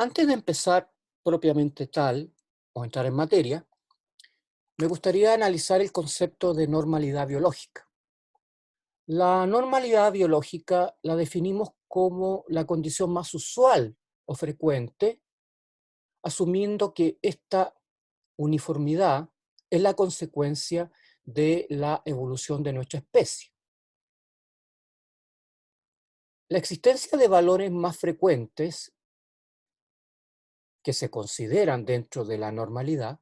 Antes de empezar propiamente tal, o entrar en materia, me gustaría analizar el concepto de normalidad biológica. La normalidad biológica la definimos como la condición más usual o frecuente, asumiendo que esta uniformidad es la consecuencia de la evolución de nuestra especie. La existencia de valores más frecuentes que se consideran dentro de la normalidad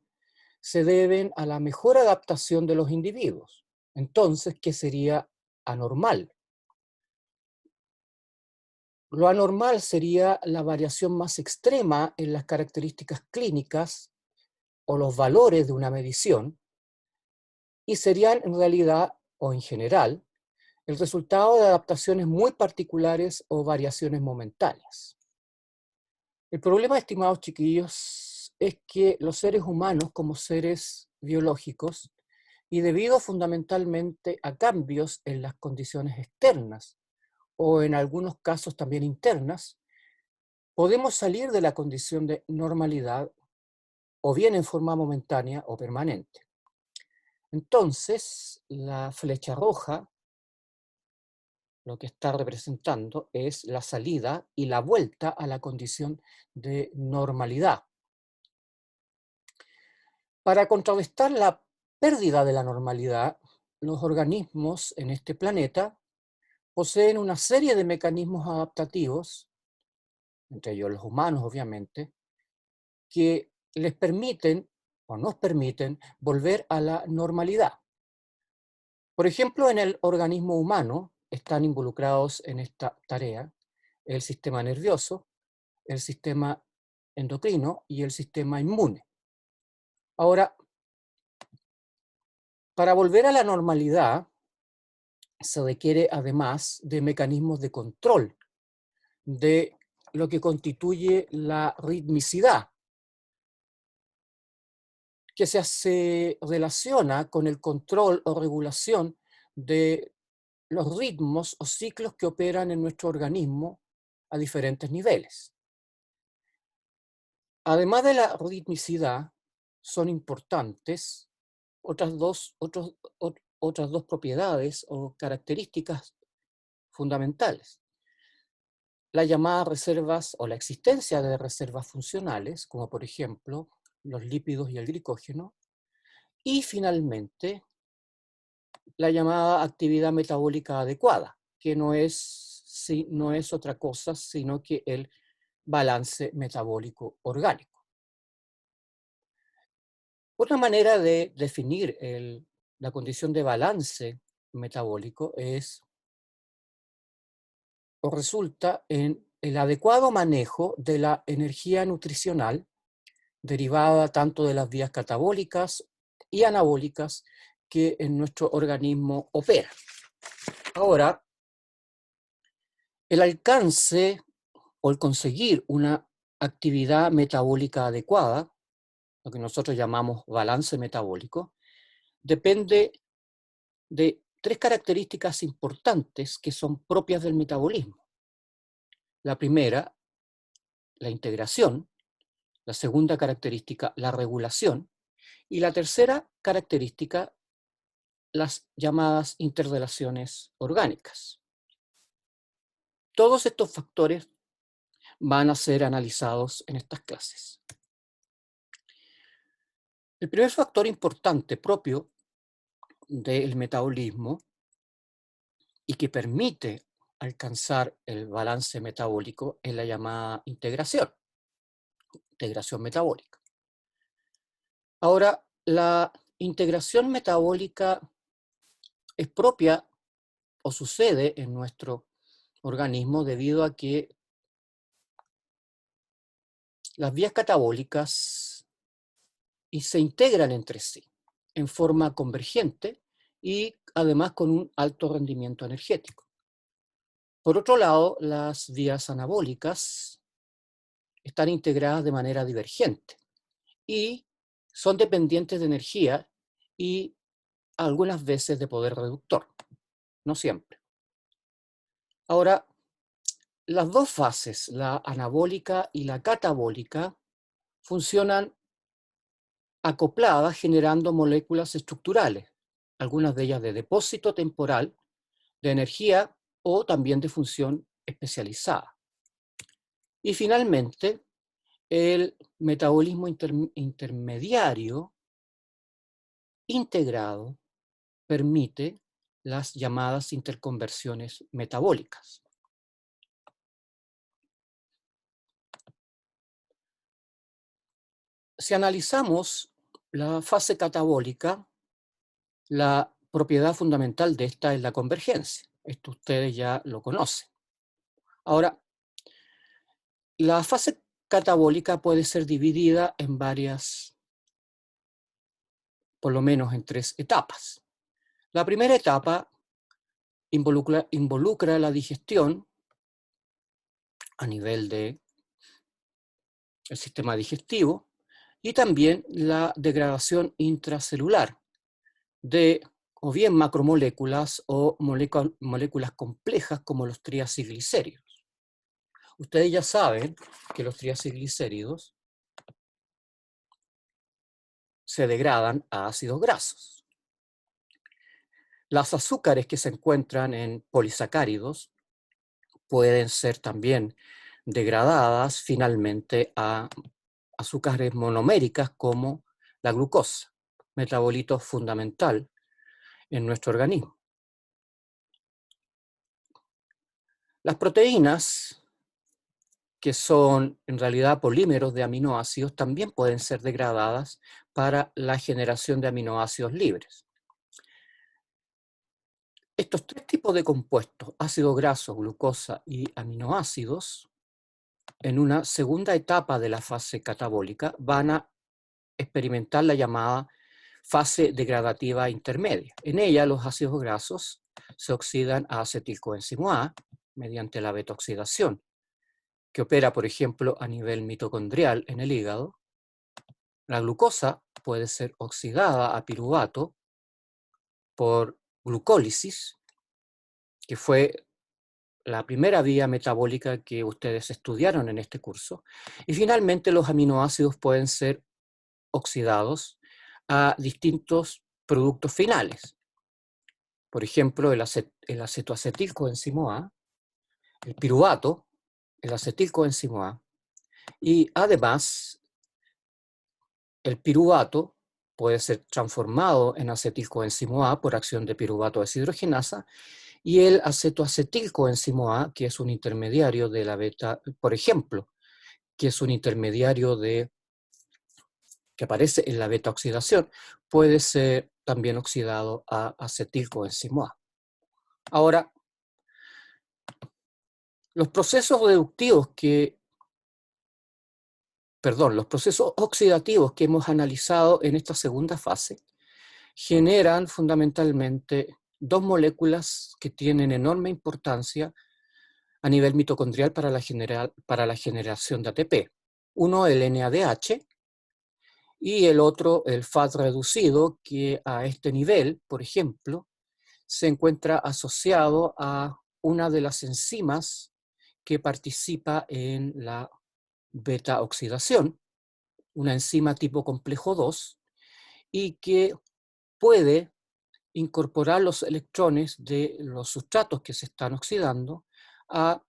se deben a la mejor adaptación de los individuos. Entonces, ¿qué sería anormal? Lo anormal sería la variación más extrema en las características clínicas o los valores de una medición, y serían en realidad o en general el resultado de adaptaciones muy particulares o variaciones momentáneas. El problema, estimados chiquillos, es que los seres humanos como seres biológicos, y debido fundamentalmente a cambios en las condiciones externas o en algunos casos también internas, podemos salir de la condición de normalidad o bien en forma momentánea o permanente. Entonces, la flecha roja lo que está representando es la salida y la vuelta a la condición de normalidad. Para contrarrestar la pérdida de la normalidad, los organismos en este planeta poseen una serie de mecanismos adaptativos, entre ellos los humanos obviamente, que les permiten o nos permiten volver a la normalidad. Por ejemplo, en el organismo humano están involucrados en esta tarea el sistema nervioso, el sistema endocrino y el sistema inmune. Ahora, para volver a la normalidad, se requiere además de mecanismos de control de lo que constituye la ritmicidad, que se relaciona con el control o regulación de los ritmos o ciclos que operan en nuestro organismo a diferentes niveles. Además de la ritmicidad, son importantes otras dos propiedades o características fundamentales. Las llamadas reservas o la existencia de reservas funcionales, como por ejemplo los lípidos y el glicógeno, y finalmente la llamada actividad metabólica adecuada, que no es otra cosa sino que el balance metabólico orgánico. Otra manera de definir la condición de balance metabólico es o resulta en el adecuado manejo de la energía nutricional derivada tanto de las vías catabólicas y anabólicas que en nuestro organismo opera. Ahora, el alcance o el conseguir una actividad metabólica adecuada, lo que nosotros llamamos balance metabólico, depende de tres características importantes que son propias del metabolismo. La primera, la integración; la segunda característica, la regulación; y la tercera característica, las llamadas interrelaciones orgánicas. Todos estos factores van a ser analizados en estas clases. El primer factor importante propio del metabolismo y que permite alcanzar el balance metabólico es la llamada integración metabólica. Ahora, la integración metabólica es propia o sucede en nuestro organismo debido a que las vías catabólicas se integran entre sí en forma convergente y además con un alto rendimiento energético. Por otro lado, las vías anabólicas están integradas de manera divergente y son dependientes de energía y algunas veces de poder reductor, no siempre. Ahora, las dos fases, la anabólica y la catabólica, funcionan acopladas generando moléculas estructurales, algunas de ellas de depósito temporal, de energía o también de función especializada. Y finalmente, el metabolismo intermediario integrado permite las llamadas interconversiones metabólicas. Si analizamos la fase catabólica, la propiedad fundamental de esta es la convergencia. Esto ustedes ya lo conocen. Ahora, la fase catabólica puede ser dividida en varias, por lo menos en 3 etapas. La primera etapa involucra la digestión a nivel del sistema digestivo y también la degradación intracelular de o bien macromoléculas o moléculas complejas como los triacilglicéridos. Ustedes ya saben que los triacilglicéridos se degradan a ácidos grasos. Las azúcares que se encuentran en polisacáridos pueden ser también degradadas finalmente a azúcares monoméricas como la glucosa, metabolito fundamental en nuestro organismo. Las proteínas, que son en realidad polímeros de aminoácidos, también pueden ser degradadas para la generación de aminoácidos libres. Estos 3 tipos de compuestos, ácido graso, glucosa y aminoácidos, en una segunda etapa de la fase catabólica van a experimentar la llamada fase degradativa intermedia. En ella los ácidos grasos se oxidan a acetilcoenzimo A mediante la beta-oxidación, que opera, por ejemplo, a nivel mitocondrial en el hígado. La glucosa puede ser oxidada a piruvato por glucólisis, que fue la primera vía metabólica que ustedes estudiaron en este curso. Y finalmente los aminoácidos pueden ser oxidados a distintos productos finales. Por ejemplo, el acetoacetilcoenzimo A, el piruvato, el acetilcoenzimo A, y además el piruvato puede ser transformado en acetilcoenzimo A por acción de piruvato deshidrogenasa, y el acetoacetilcoenzimo A, que es un intermediario de la beta, por ejemplo, que es un intermediario que aparece en la beta-oxidación, puede ser también oxidado a acetilcoenzimo A. Ahora, los procesos los procesos oxidativos que hemos analizado en esta segunda fase generan fundamentalmente 2 moléculas que tienen enorme importancia a nivel mitocondrial para la generación de ATP. Uno, el NADH, y el otro, el FAT reducido, que a este nivel, por ejemplo, se encuentra asociado a una de las enzimas que participa en la beta-oxidación, una enzima tipo complejo 2, y que puede incorporar los electrones de los sustratos que se están oxidando a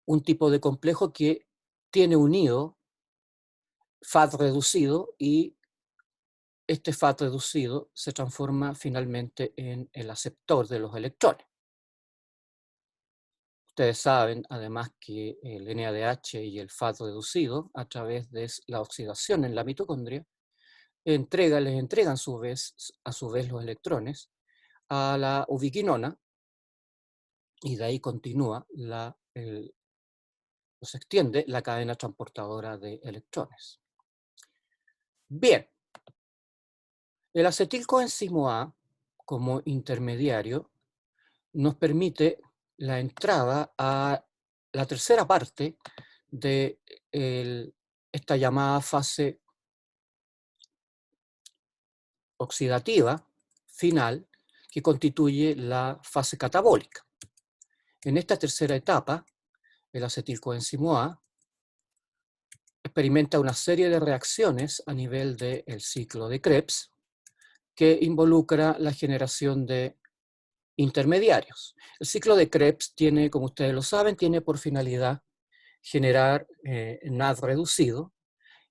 un tipo de complejo que tiene unido FAT reducido, y este FAT reducido se transforma finalmente en el aceptor de los electrones. Ustedes saben además que el NADH y el FAT reducido, a través de la oxidación en la mitocondria, les entregan a su vez los electrones a la ubiquinona, y de ahí continúa se extiende la cadena transportadora de electrones. Bien, el acetilcoenzimo A, como intermediario, nos permite la entrada a la tercera parte de esta llamada fase oxidativa final, que constituye la fase catabólica. En esta tercera etapa, el acetilcoenzimo A experimenta una serie de reacciones a nivel del ciclo de Krebs que involucra la generación de intermediarios. El ciclo de Krebs tiene, como ustedes lo saben, tiene por finalidad generar NAD reducido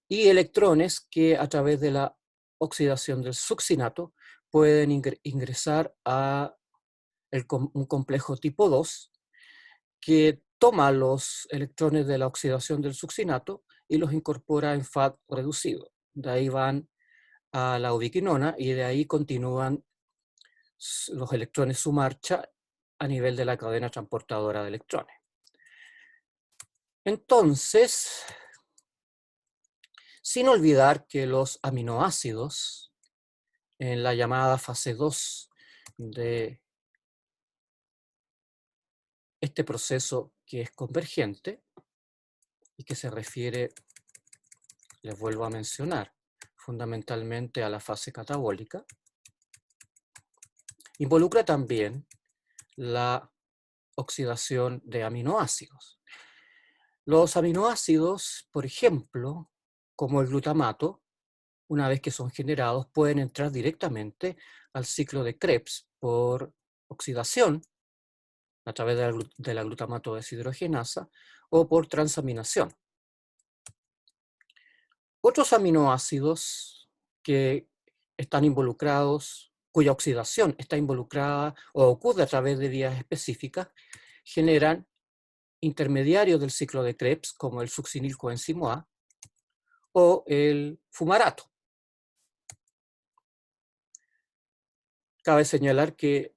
y electrones que a través de la oxidación del succinato pueden ingresar a un complejo tipo 2 que toma los electrones de la oxidación del succinato y los incorpora en FAD reducido. De ahí van a la ubiquinona y de ahí continúan los electrones su marcha a nivel de la cadena transportadora de electrones. Entonces, sin olvidar que los aminoácidos en la llamada fase 2 de este proceso que es convergente y que se refiere, les vuelvo a mencionar, fundamentalmente a la fase catabólica, involucra también la oxidación de aminoácidos. Los aminoácidos, por ejemplo, como el glutamato, una vez que son generados, pueden entrar directamente al ciclo de Krebs por oxidación a través de la glutamato deshidrogenasa o por transaminación. Otros aminoácidos que están involucrados, cuya oxidación está involucrada o ocurre a través de vías específicas, generan intermediarios del ciclo de Krebs, como el succinilcoenzimo A o el fumarato. Cabe señalar que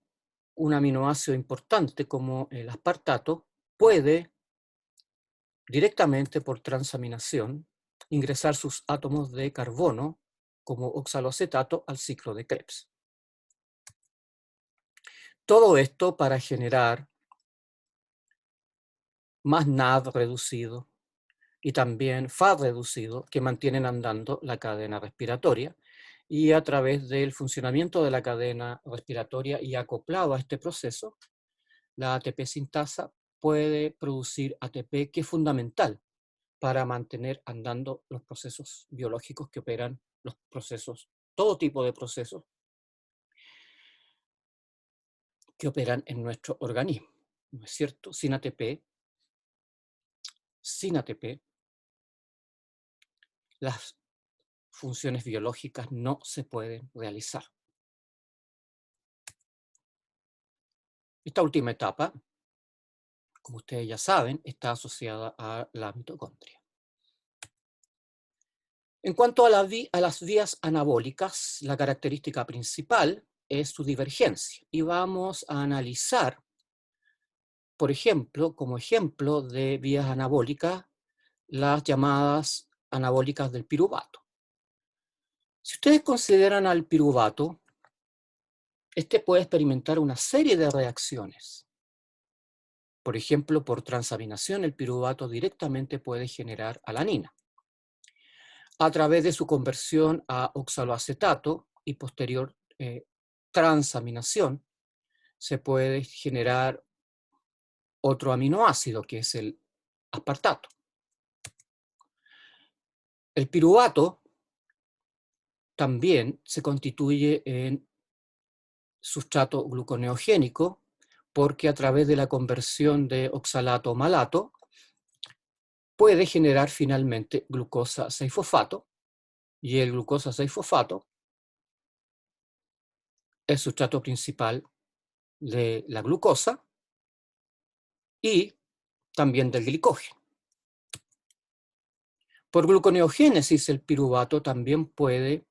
un aminoácido importante como el aspartato puede directamente por transaminación ingresar sus átomos de carbono como oxaloacetato al ciclo de Krebs. Todo esto para generar más NAD reducido y también FAD reducido que mantienen andando la cadena respiratoria, y a través del funcionamiento de la cadena respiratoria y acoplado a este proceso, la ATP sintasa puede producir ATP, que es fundamental para mantener andando los procesos biológicos que operan, los procesos, todo tipo de procesos que operan en nuestro organismo, ¿no es cierto? Sin ATP, las funciones biológicas no se pueden realizar. Esta última etapa, como ustedes ya saben, está asociada a la mitocondria. En cuanto a las vías anabólicas, la característica principal es su divergencia. Y vamos a analizar, por ejemplo, como ejemplo de vías anabólicas, las llamadas anabólicas del piruvato. Si ustedes consideran al piruvato, este puede experimentar una serie de reacciones. Por ejemplo, por transaminación, el piruvato directamente puede generar alanina. A través de su conversión a oxaloacetato y posterior transaminación, se puede generar otro aminoácido, que es el aspartato. El piruvato también se constituye en sustrato gluconeogénico, porque a través de la conversión de oxalato a malato puede generar finalmente glucosa 6-fosfato, y el glucosa 6-fosfato es el sustrato principal de la glucosa y también del glicógeno. Por gluconeogénesis, el piruvato también puede,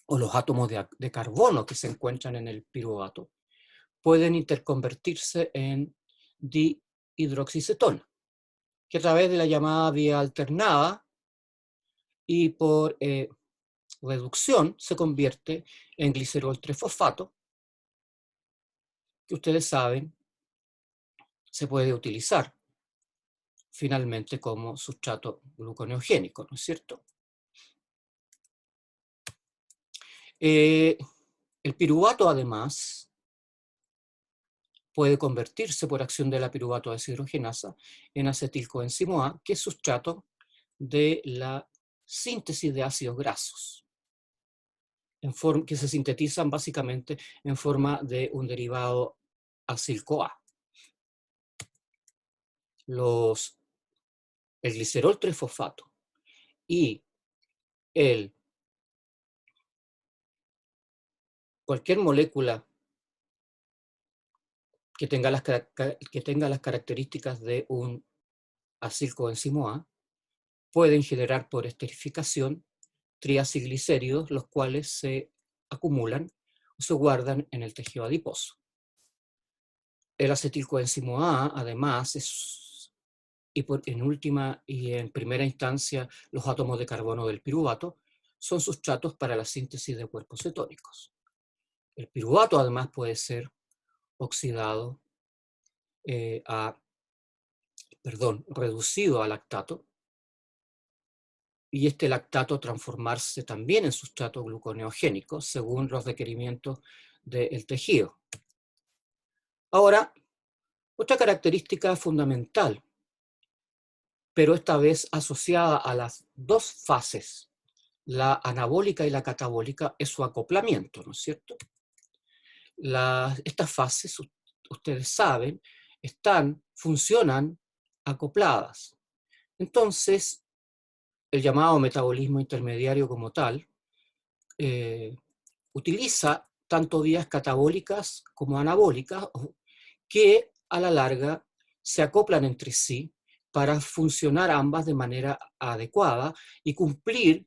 o los átomos de carbono que se encuentran en el piruvato, pueden interconvertirse en dihidroxicetona, que a través de la llamada vía alternada y por reducción se convierte en glicerol 3-fosfato, que ustedes saben se puede utilizar finalmente como sustrato gluconeogénico, ¿no es cierto? El piruvato, además, puede convertirse por acción de la piruvato deshidrogenasa en acetilcoenzimo A, que es sustrato de la síntesis de ácidos grasos, que se sintetizan básicamente en forma de un derivado acil-CoA. El glicerol 3-fosfato y cualquier molécula que tenga las características de un acilcoenzimo A pueden generar por esterificación triacilglicéridos, los cuales se acumulan o se guardan en el tejido adiposo. El acetilcoenzimo A, además, en primera instancia, los átomos de carbono del piruvato son sustratos para la síntesis de cuerpos cetónicos. El piruvato, además, puede ser oxidado reducido a lactato, y este lactato transformarse también en sustrato gluconeogénico según los requerimientos del tejido. Ahora, otra característica fundamental, pero esta vez asociada a las dos fases, la anabólica y la catabólica, es su acoplamiento, ¿no es cierto? Estas fases, ustedes saben, funcionan acopladas. Entonces, el llamado metabolismo intermediario como tal, utiliza tanto vías catabólicas como anabólicas, que a la larga se acoplan entre sí para funcionar ambas de manera adecuada y cumplir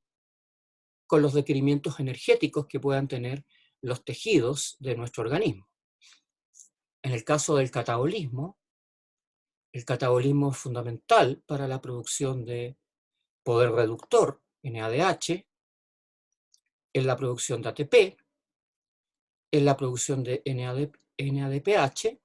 con los requerimientos energéticos que puedan tener los tejidos de nuestro organismo. En el caso del catabolismo, el catabolismo es fundamental para la producción de poder reductor, NADH, en la producción de ATP, en la producción de NADPH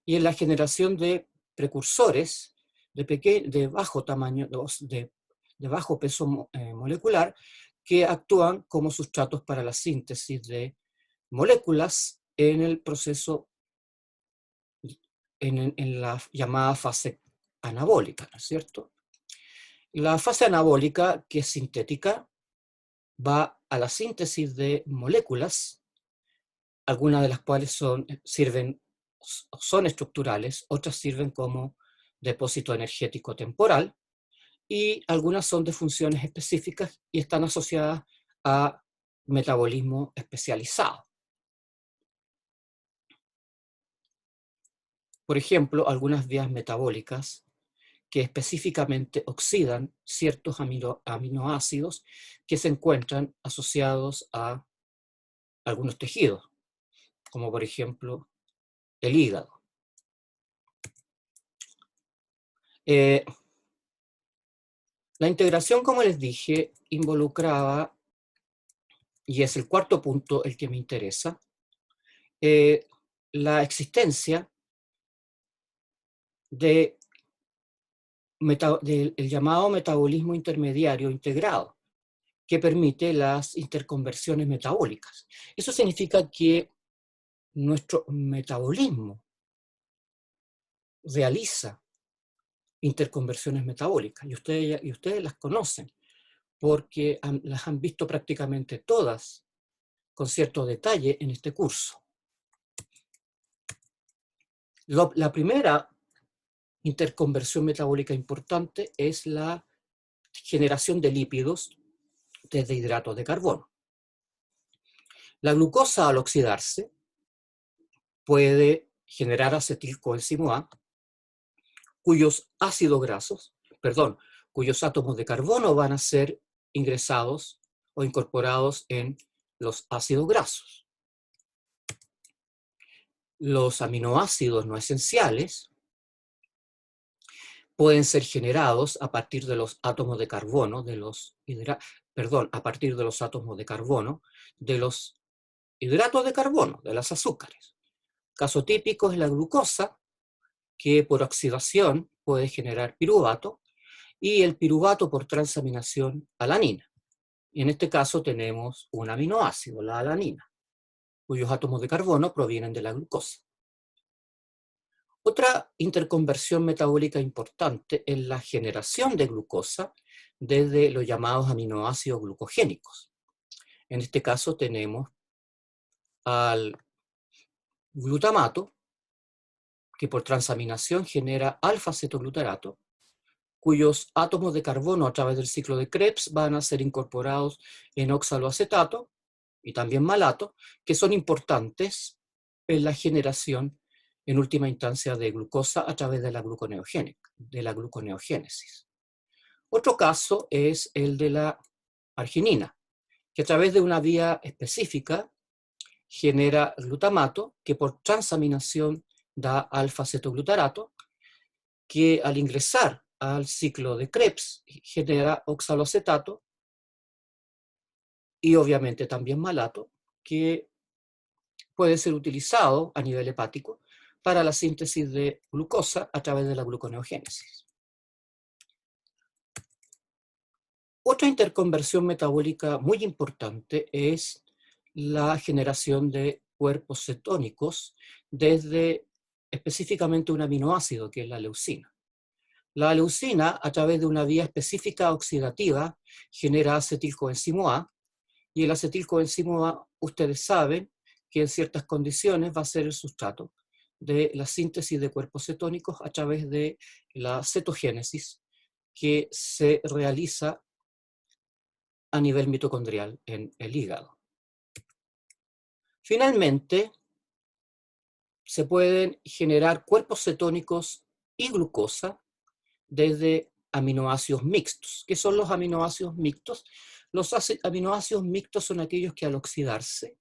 y en la generación de precursores de bajo tamaño, de bajo peso molecular, que actúan como sustratos para la síntesis de moléculas en el proceso, en la llamada fase anabólica, ¿no es cierto? La fase anabólica, que es sintética, va a la síntesis de moléculas, algunas de las cuales son estructurales, otras sirven como depósito energético temporal, y algunas son de funciones específicas y están asociadas a metabolismo especializado. Por ejemplo, algunas vías metabólicas que específicamente oxidan ciertos aminoácidos que se encuentran asociados a algunos tejidos, como por ejemplo el hígado. La integración, como les dije, involucraba, y es el cuarto punto el que me interesa, la existencia del llamado metabolismo intermediario integrado, que permite las interconversiones metabólicas. Eso significa que nuestro metabolismo realiza interconversiones metabólicas, y ustedes las conocen, porque las han visto prácticamente todas con cierto detalle en este curso. La primera interconversión metabólica importante es la generación de lípidos desde hidratos de carbono. La glucosa, al oxidarse, puede generar acetilcoenzimo A, cuyos átomos de carbono van a ser ingresados o incorporados en los ácidos grasos. Los aminoácidos no esenciales pueden ser generados a partir de los átomos de carbono, a partir de los átomos de carbono, de los hidratos de carbono, de los azúcares. Caso típico es la glucosa, que por oxidación puede generar piruvato, y el piruvato por transaminación alanina. Y en este caso tenemos un aminoácido, la alanina, cuyos átomos de carbono provienen de la glucosa. Otra interconversión metabólica importante es la generación de glucosa desde los llamados aminoácidos glucogénicos. En este caso tenemos al glutamato, que por transaminación genera alfa-cetoglutarato, cuyos átomos de carbono a través del ciclo de Krebs van a ser incorporados en oxaloacetato y también malato, que son importantes en la generación, en última instancia, de glucosa a través de la gluconeogénesis. Otro caso es el de la arginina, que a través de una vía específica genera glutamato, que por transaminación da alfa-cetoglutarato, que al ingresar al ciclo de Krebs genera oxaloacetato y obviamente también malato, que puede ser utilizado a nivel hepático para la síntesis de glucosa a través de la gluconeogénesis. Otra interconversión metabólica muy importante es la generación de cuerpos cetónicos desde específicamente un aminoácido, que es la leucina. La leucina, a través de una vía específica oxidativa, genera acetilcoenzimo A, y el acetilcoenzimo A, ustedes saben que en ciertas condiciones va a ser el sustrato de la síntesis de cuerpos cetónicos a través de la cetogénesis que se realiza a nivel mitocondrial en el hígado. Finalmente, se pueden generar cuerpos cetónicos y glucosa desde aminoácidos mixtos. ¿Qué son los aminoácidos mixtos? Los aminoácidos mixtos son aquellos que al oxidarse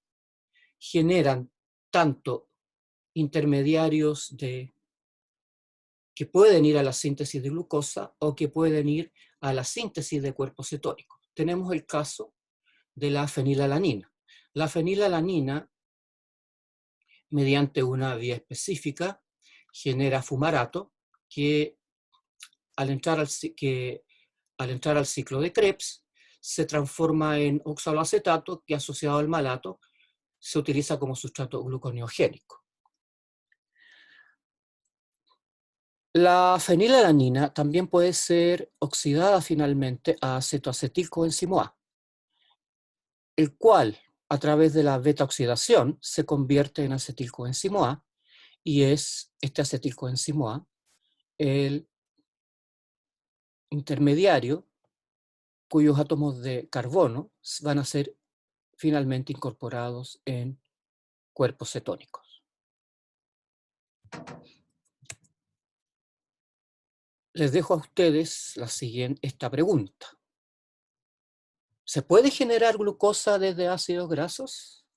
generan tanto intermediarios que pueden ir a la síntesis de glucosa o que pueden ir a la síntesis de cuerpos cetónicos. Tenemos el caso de la fenilalanina. La fenilalanina, mediante una vía específica, genera fumarato que al entrar al ciclo de Krebs se transforma en oxaloacetato que asociado al malato se utiliza como sustrato gluconeogénico. La fenilalanina también puede ser oxidada finalmente a cetoacetilcoenzimo A, el cual a través de la beta-oxidación se convierte en acetilcoenzimo A, y es este acetilcoenzimo A el intermediario cuyos átomos de carbono van a ser finalmente incorporados en cuerpos cetónicos. Les dejo a ustedes esta pregunta. ¿Se puede generar glucosa desde ácidos grasos?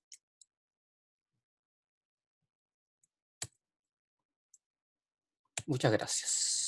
Muchas gracias.